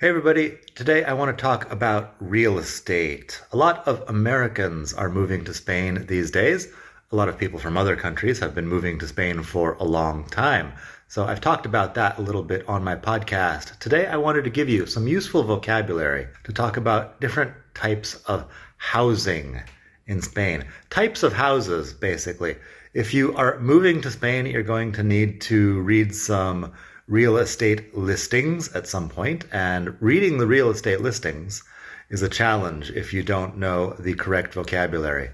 Hey everybody, today I want to talk about real estate. A lot of Americans are moving to Spain these days. A lot of people from other countries have been moving to Spain for a long time. So I've talked about that a little bit on my podcast. Today I wanted to give you some useful vocabulary to talk about different types of housing in Spain. Types of houses, basically. If you are moving to Spain, you're going to need to read some real estate listings at some point, and reading the real estate listings is a challenge if you don't know the correct vocabulary.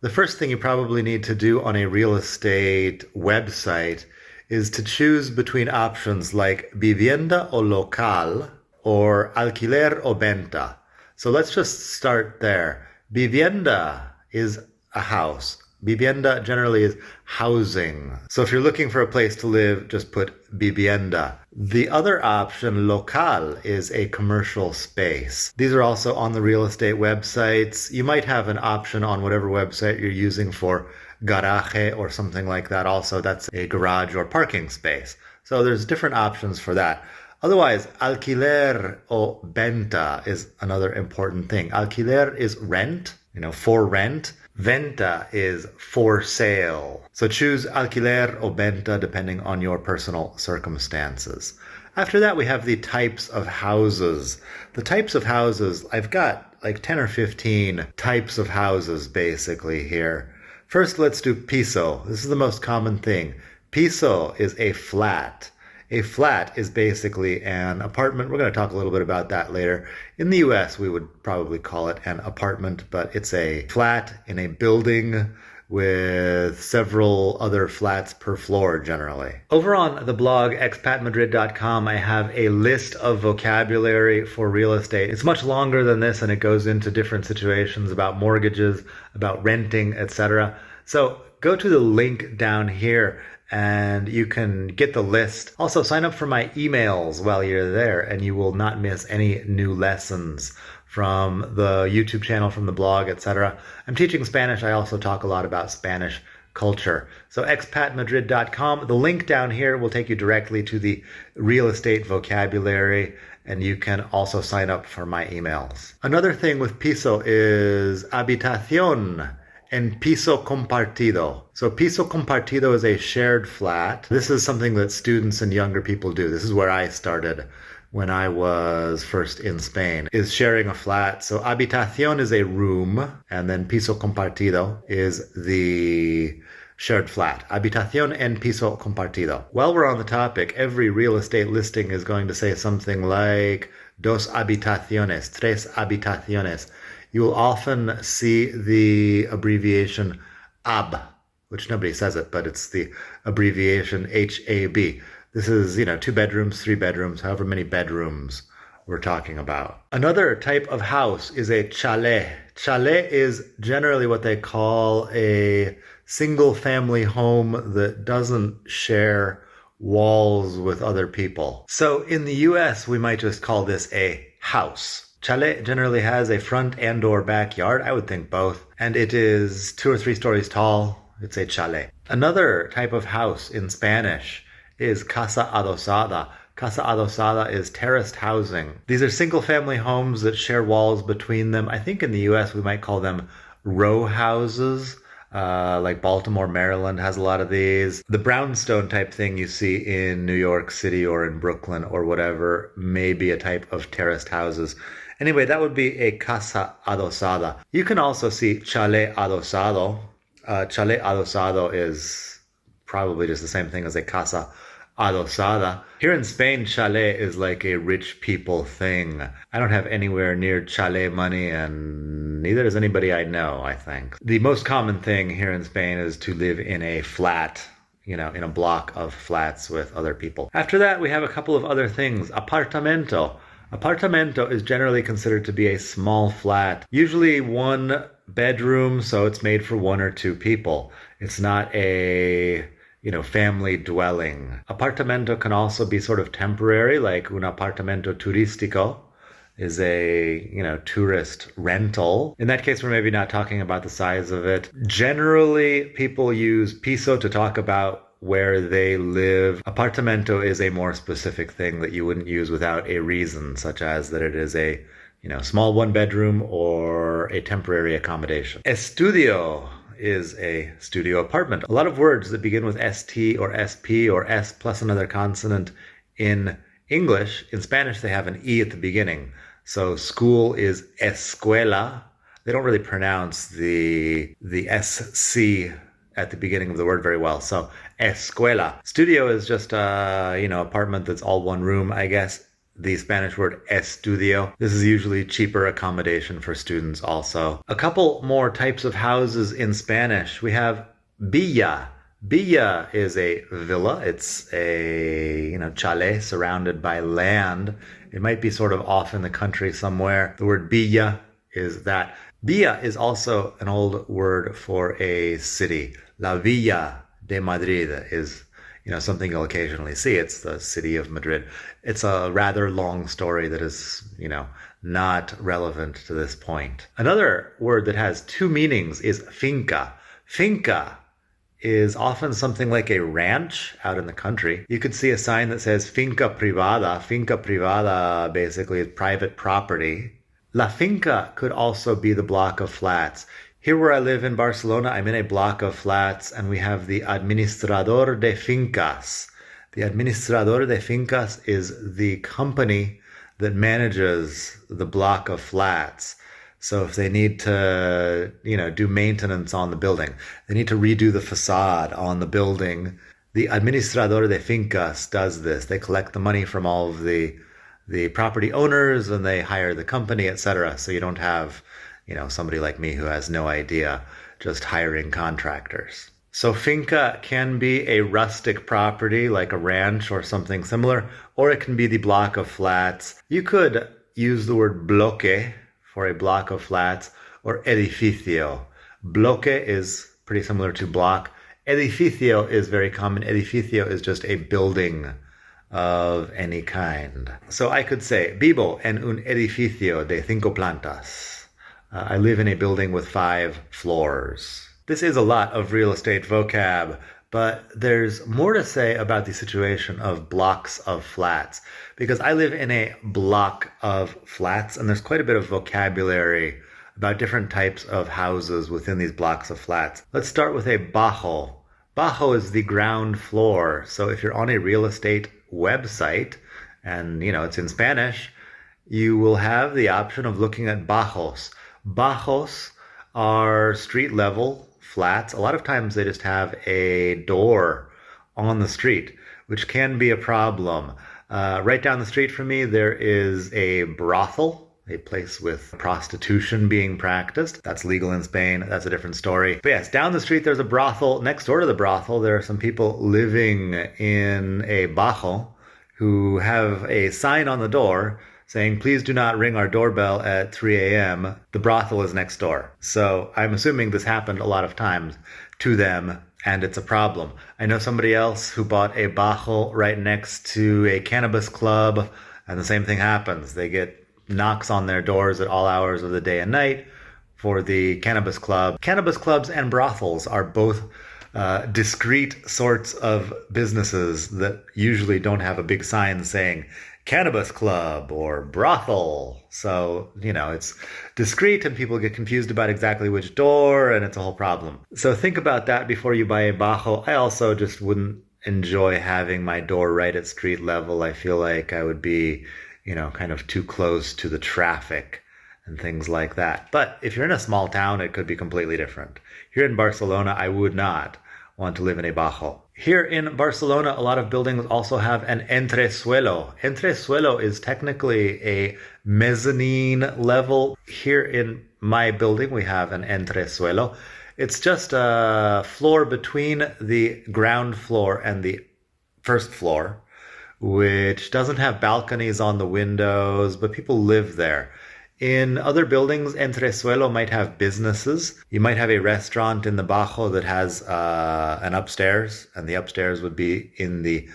The first thing you probably need to do on a real estate website is to choose between options like vivienda o local or alquiler o venta. So let's just start there. Vivienda is a house. Vivienda generally is housing. So if you're looking for a place to live, just put vivienda. The other option, local, is a commercial space. These are also on the real estate websites. You might have an option on whatever website you're using for garaje or something like that also. That's a garage or parking space. So there's different options for that. Otherwise, alquiler o venta is another important thing. Alquiler is rent, for rent. Venta is for sale. So choose alquiler o venta depending on your personal circumstances. After that, we have the types of houses. The types of houses, I've got like 10 or 15 types of houses basically here. First, let's do piso. This is the most common thing. Piso is a flat. A flat is basically an apartment. We're going to talk a little bit about that later. In the US, we would probably call it an apartment, but it's a flat in a building with several other flats per floor generally. Over on the blog expatmadrid.com, I have a list of vocabulary for real estate. It's much longer than this, and it goes into different situations about mortgages, about renting, etc. So go to the link down here and you can get the list. Also, sign up for my emails while you're there, and you will not miss any new lessons from the YouTube channel, from the blog, etc. I'm teaching Spanish. I also talk a lot about Spanish culture. So expatmadrid.com. The link down here will take you directly to the real estate vocabulary, and you can also sign up for my emails. Another thing with piso is habitación en piso compartido. So piso compartido is a shared flat. This is something that students and younger people do. This is where I started when I was first in Spain, is sharing a flat. So habitación is a room, and then piso compartido is the shared flat. Habitación en piso compartido. While we're on the topic, every real estate listing is going to say something like dos habitaciones, tres habitaciones. You will often see the abbreviation HAB, which nobody says it, but it's the abbreviation HAB. This is, 2 bedrooms, 3 bedrooms, however many bedrooms we're talking about. Another type of house is a chalé. Chalé is generally what they call a single family home that doesn't share walls with other people. So in the US, we might just call this a house. Chalé generally has a front and or backyard. I would think both. And it is 2 or 3 stories tall. It's a chalé. Another type of house in Spanish is Casa Adosada. Casa Adosada is terraced housing. These are single family homes that share walls between them. I think in the US we might call them row houses. Like Baltimore, Maryland has a lot of these. The brownstone type thing you see in New York City or in Brooklyn or whatever may be a type of terraced houses. Anyway, that would be a casa adosada. You can also see chalé adosado. Chalé adosado is probably just the same thing as a casa adosada. Here in Spain, chalé is like a rich people thing. I don't have anywhere near chalé money, and neither does anybody I know, I think. The most common thing here in Spain is to live in a flat, in a block of flats with other people. After that, we have a couple of other things. Apartamento. Apartamento is generally considered to be a small flat, usually 1 bedroom, so it's made for 1 or 2 people. It's not a family dwelling. Apartamento can also be sort of temporary, like un apartamento turístico is a, tourist rental. In that case, we're maybe not talking about the size of it. Generally, people use piso to talk about where they live. Apartamento is a more specific thing that you wouldn't use without a reason, such as that it is a small one bedroom or a temporary accommodation. Estudio is a studio apartment. A lot of words that begin with ST or SP or S plus another consonant in English, in Spanish they have an E at the beginning. So school is escuela. They don't really pronounce the SC at the beginning of the word very well. So escuela. Studio is just apartment that's all one room, I guess. The Spanish word estudio. This is usually cheaper accommodation for students also. A couple more types of houses in Spanish. We have villa. Villa is a villa. It's a, Chalé surrounded by land. It might be sort of off in the country somewhere. The word villa is that. Villa is also an old word for a city. La Villa de Madrid is something you'll occasionally see. It's the city of Madrid. It's a rather long story that is, not relevant to this point. Another word that has two meanings is finca. Finca is often something like a ranch out in the country. You could see a sign that says finca privada. Finca privada basically is private property. La finca could also be the block of flats. Here where I live in Barcelona, I'm in a block of flats and we have the administrador de fincas. The administrador de fincas is the company that manages the block of flats. So if they need to, do maintenance on the building, they need to redo the facade on the building, the administrador de fincas does this. They collect the money from all of the property owners and they hire the company, etc. So you don't have somebody like me who has no idea, just hiring contractors. So finca can be a rustic property like a ranch or something similar, or it can be the block of flats. You could use the word bloque for a block of flats or edificio. Bloque is pretty similar to block. Edificio is very common. Edificio is just a building of any kind. So I could say, vivo en un edificio de 5 plantas. I live in a building with 5 floors. This is a lot of real estate vocab, but there's more to say about the situation of blocks of flats, because I live in a block of flats, and there's quite a bit of vocabulary about different types of houses within these blocks of flats. Let's start with a bajo. Bajo is the ground floor. So if you're on a real estate website, and it's in Spanish, you will have the option of looking at bajos. Bajos are street level flats. A lot of times they just have a door on the street, which can be a problem. Right down the street from me, there is a brothel, a place with prostitution being practiced. That's legal in Spain. That's a different story. But yes, down the street, there's a brothel. Next door to the brothel, there are some people living in a bajo who have a sign on the door saying, please do not ring our doorbell at 3 a.m. The brothel is next door. So I'm assuming this happened a lot of times to them, and it's a problem. I know somebody else who bought a bajo right next to a cannabis club, and the same thing happens. They get knocks on their doors at all hours of the day and night for the cannabis club. Cannabis clubs and brothels are both discrete sorts of businesses that usually don't have a big sign saying cannabis club or brothel. So, it's discreet and people get confused about exactly which door, and it's a whole problem. So think about that before you buy a bajo. I also just wouldn't enjoy having my door right at street level. I feel like I would be, kind of too close to the traffic and things like that. But if you're in a small town, it could be completely different. Here in Barcelona, I would not want to live in a bajo. Here in Barcelona, a lot of buildings also have an entresuelo. Entresuelo is technically a mezzanine level. Here in my building, we have an entresuelo. It's just a floor between the ground floor and the first floor, which doesn't have balconies on the windows, but people live there. In other buildings, entresuelo might have businesses. You might have a restaurant in the bajo that has an upstairs, and the upstairs would be in the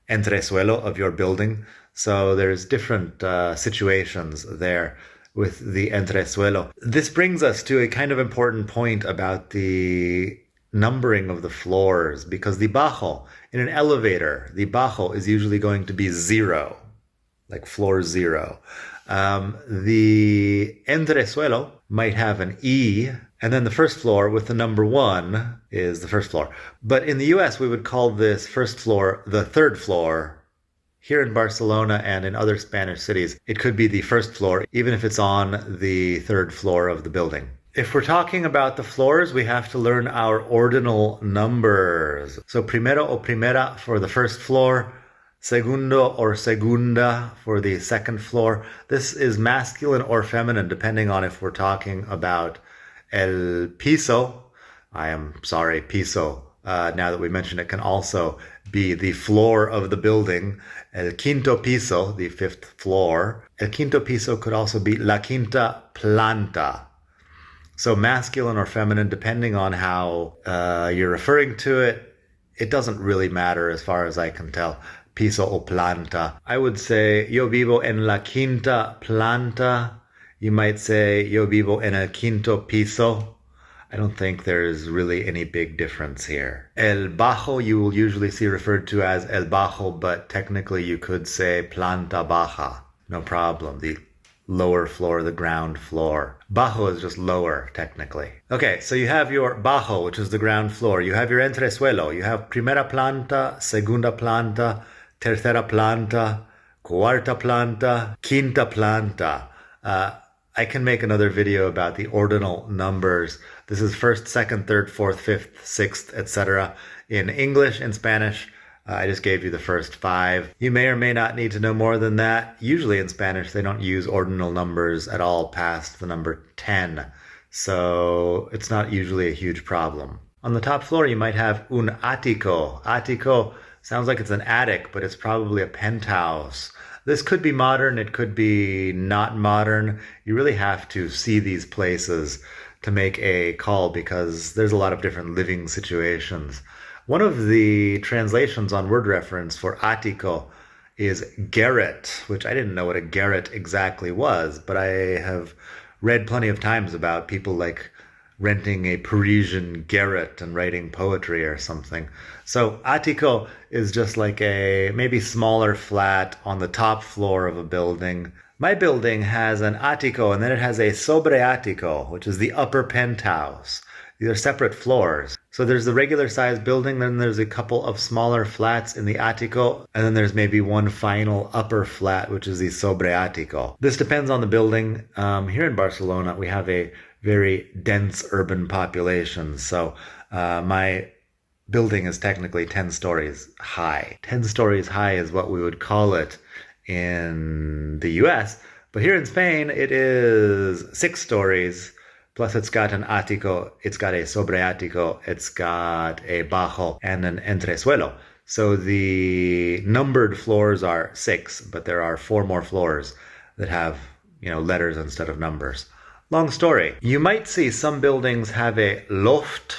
entresuelo of your building. So there's different situations there with the entresuelo. This brings us to a kind of important point about the numbering of the floors because the bajo, in an elevator, the bajo is usually going to be 0, like floor 0. The entresuelo might have an E, and then the first floor with the number 1 is the first floor. But in the US, we would call this first floor the third floor. Here in Barcelona and in other Spanish cities, it could be the first floor, even if it's on the third floor of the building. If we're talking about the floors, we have to learn our ordinal numbers. So primero o primera for the first floor, segundo or segunda for the second floor. This is masculine or feminine, depending on if we're talking about el piso. I am sorry, piso. Now that we mentioned it, can also be the floor of the building. El quinto piso, the 5th floor. El quinto piso could also be la quinta planta. So masculine or feminine, depending on how you're referring to it, it doesn't really matter as far as I can tell. Piso o planta. I would say yo vivo en la quinta planta. You might say yo vivo en el quinto piso. I don't think there's really any big difference here. El bajo you will usually see referred to as el bajo, but technically you could say planta baja. No problem. The lower floor, the ground floor. Bajo is just lower, technically. Okay, so you have your bajo, which is the ground floor. You have your entresuelo. You have primera planta, segunda planta, tercera planta, cuarta planta, quinta planta. I can make another video about the ordinal numbers. This is first, second, third, fourth, fifth, sixth, etc. In English and Spanish. I just gave you the first 5. You may or may not need to know more than that. Usually in Spanish, they don't use ordinal numbers at all past the number 10. So it's not usually a huge problem. On the top floor, you might have un ático. Ático sounds like it's an attic, but it's probably a penthouse. This could be modern. It could be not modern. You really have to see these places to make a call because there's a lot of different living situations. One of the translations on word reference for ático is garret, which I didn't know what a garret exactly was, but I have read plenty of times about people like renting a Parisian garret and writing poetry or something. So ático is just like a maybe smaller flat on the top floor of a building. My building has an ático and then it has a sobreático, which is the upper penthouse. These are separate floors. So there's the regular sized building, then there's a couple of smaller flats in the ático, and then there's maybe one final upper flat, which is the sobreático. This depends on the building. Here in Barcelona, we have a very dense urban population. So my building is technically 10 stories high. 10 stories high is what we would call it in the US. But here in Spain, it is 6 stories. Plus it's got an ático, it's got a sobreático, it's got a bajo, and an entresuelo. So the numbered floors are 6, but there are 4 more floors that have, letters instead of numbers. Long story. You might see some buildings have a loft.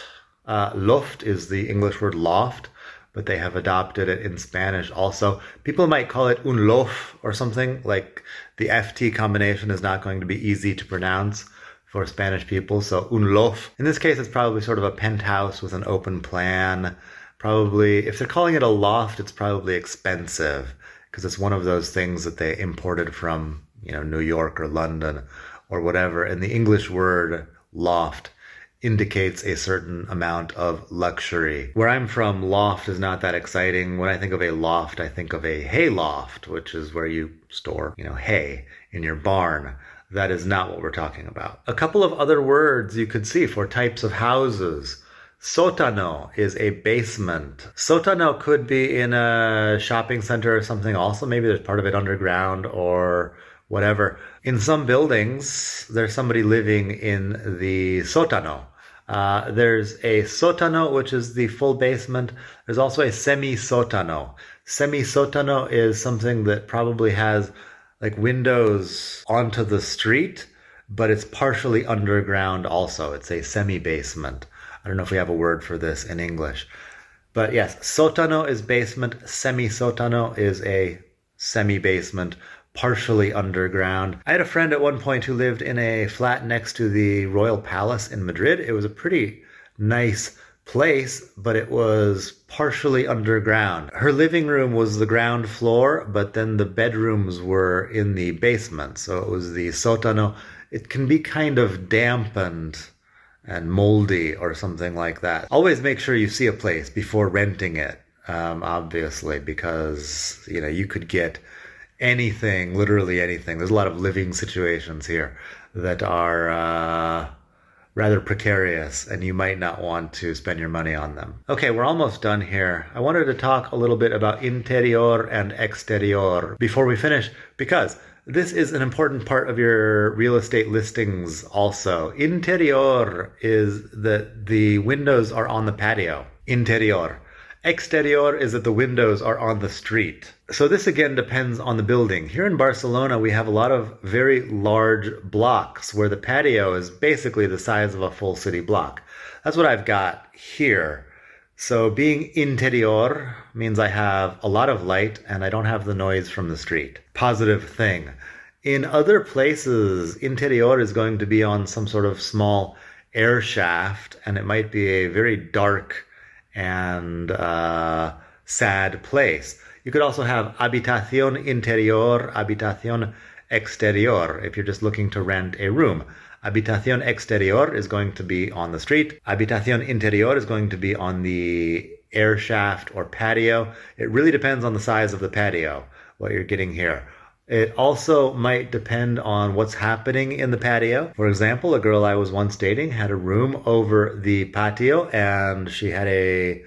Loft is the English word loft, but they have adopted it in Spanish also. People might call it un lof or something, like the FT combination is not going to be easy to pronounce for Spanish people. So un lof. In this case, it's probably sort of a penthouse with an open plan. Probably, if they're calling it a loft, it's probably expensive because it's one of those things that they imported from, New York or London or whatever. And the English word loft indicates a certain amount of luxury. Where I'm from, loft is not that exciting. When I think of a loft, I think of a hay loft, which is where you store, hay in your barn. That is not what we're talking about. A couple of other words you could see for types of houses. Sótano is a basement. Sótano could be in a shopping center or something also. Maybe there's part of it underground or whatever. In some buildings, there's somebody living in the sótano. There's a sótano, which is the full basement. There's also a semi-sótano. Semi-sótano is something that probably has like windows onto the street, but it's partially underground also. It's a semi-basement. I don't know if we have a word for this in English. But yes, sótano is basement. Semi-sótano is a semi-basement, partially underground. I had a friend at one point who lived in a flat next to the Royal Palace in Madrid. It was a pretty nice place, but it was partially underground. Her living room was the ground floor, but then the bedrooms were in the basement. So it was the sótano. It can be kind of dampened and moldy or something like that. Always make sure you see a place before renting it, obviously, because, you could get anything, literally anything. There's a lot of living situations here that are rather precarious, and you might not want to spend your money on them. Okay, we're almost done here. I wanted to talk a little bit about interior and exterior before we finish, because this is an important part of your real estate listings also. Interior is that the windows are on the patio. Interior. Exterior is that the windows are on the street. So this again depends on the building. Here in Barcelona, we have a lot of very large blocks where the patio is basically the size of a full city block. That's what I've got here. So being interior means I have a lot of light and I don't have the noise from the street. Positive thing. In other places, interior is going to be on some sort of small air shaft, and it might be a very dark and sad place. You could also have habitación interior, habitación exterior, if you're just looking to rent a room. Habitación exterior is going to be on the street. Habitación interior is going to be on the air shaft or patio. It really depends on the size of the patio, what you're getting here. It also might depend on what's happening in the patio. For example, a girl I was once dating had a room over the patio, and she had a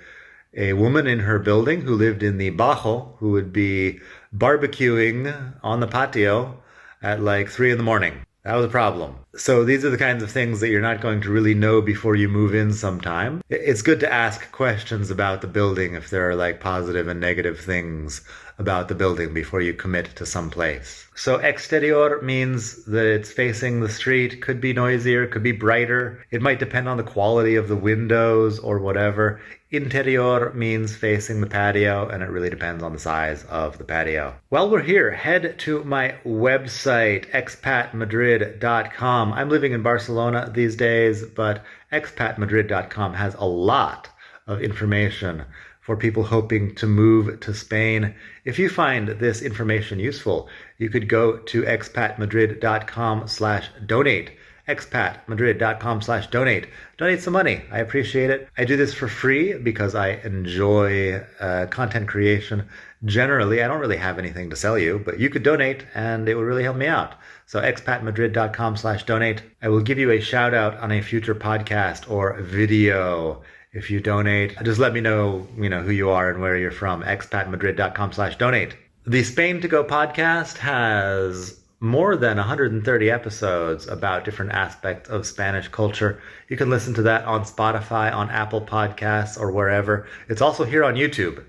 woman in her building who lived in the bajo, who would be barbecuing on the patio at like 3 a.m. That was a problem. So these are the kinds of things that you're not going to really know before you move in sometime. It's good to ask questions about the building if there are like positive and negative things about the building before you commit to some place. So exterior means that it's facing the street, could be noisier, could be brighter. It might depend on the quality of the windows or whatever. Interior means facing the patio, and it really depends on the size of the patio. While we're here, head to my website, expatmadrid.com. I'm living in Barcelona these days, but expatmadrid.com has a lot of information for people hoping to move to Spain. If you find this information useful, you could go to expatmadrid.com/donate. expatmadrid.com/donate. Donate some money. I appreciate it. I do this for free because I enjoy content creation. Generally, I don't really have anything to sell you, but you could donate and it would really help me out. So expatmadrid.com/donate. I will give you a shout out on a future podcast or video if you donate. Just let me know, who you are and where you're from. expatmadrid.com/donate. The Spain to Go podcast has more than 130 episodes about different aspects of Spanish culture. You can listen to that on Spotify, on Apple Podcasts, or wherever. It's also here on YouTube.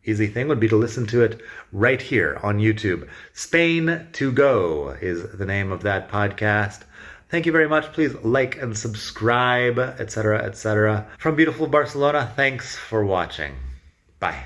Easy thing would be to listen to it right here on YouTube. Spain to Go is the name of that podcast. Thank you very much. Please like and subscribe, etc., etc. From beautiful Barcelona, thanks for watching. Bye.